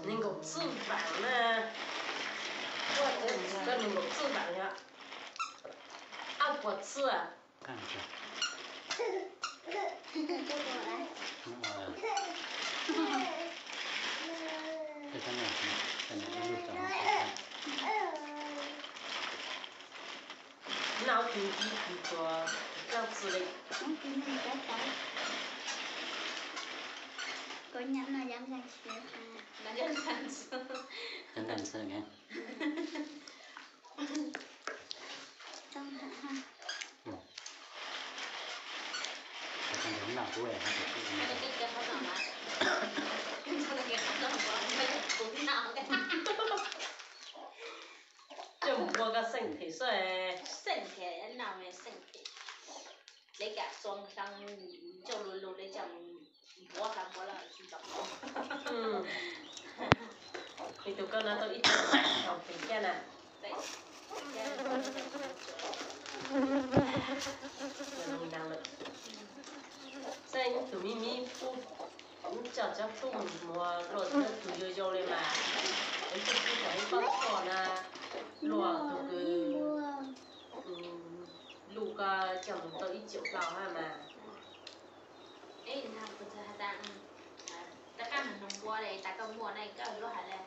能够吃饭呢，我这能够吃饭呀，啊不吃啊。看着。这上面是路上。那平时去做想吃的。có nhắn là dám dành xíu là dám dành xíu dám dành xíu nghe trong hả ha không giống nào của em cái khó nào mà cái khó nào mà cũng nào cái就我个身体说，身体哪位身体？那个双上就路的讲，摸还摸了去找。你都跟那都一直上飞机呢。对。能当了。在你都咪咪不，你叫不摸，落这都有有的嘛，而且是在一把错呢。落都个，路个讲到一九老汉嘛。哎，那不是还在大家很能摸嘞，大家摸那个落下来。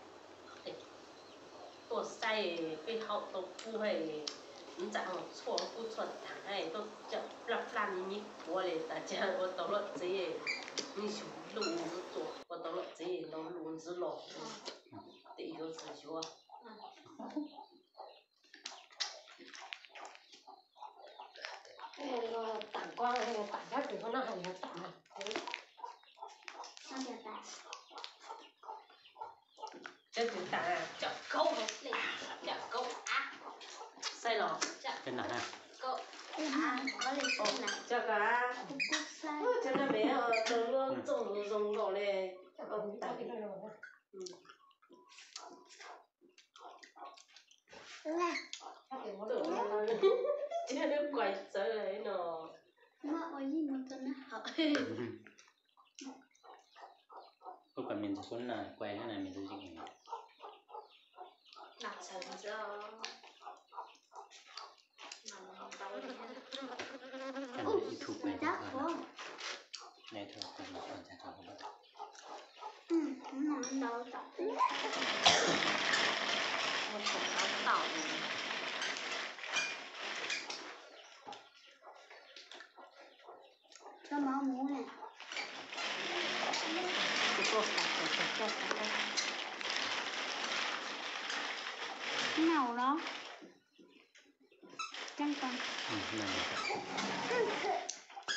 对。多晒被好都不会，你这样错不错哎，都叫拉咪摸嘞，大家我到了这些，你就路子做，我到了这些路子落，得有自学。那个蛋糕，那个蛋糕最后那还要蛋呢。sao giờ ta 这就蛋啊，叫狗嘞，叫狗啊，晒了。在哪啊？狗啊，có lịch sử nào 这个啊， quốc sai 我真的没有，都我种种过嘞，蛋。这个怪责的喏。mà ở gì mà tôi nó học Không phải mình cũng là quay cái này mình sử dụng nạp sần cho YouTube quay chắc quá này thôi còn một phần chắc không biết nó đâu tập我手上倒的。cho máu mũ này cái nào đó căng căng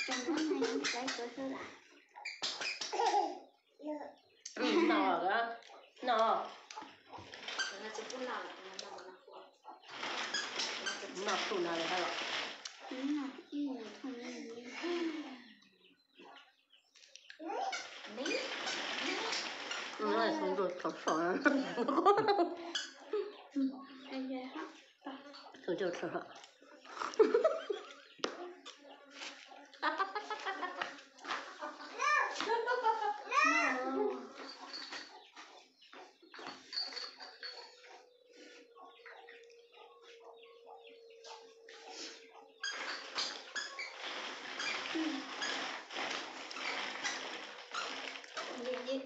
trong đó này những cái cửa sổ lại nào đó, nào. nó chỉ cũng nào nào tủ nào đấy hả? Nó là xong rồi thật sợ. Thôi cho sợ. Gì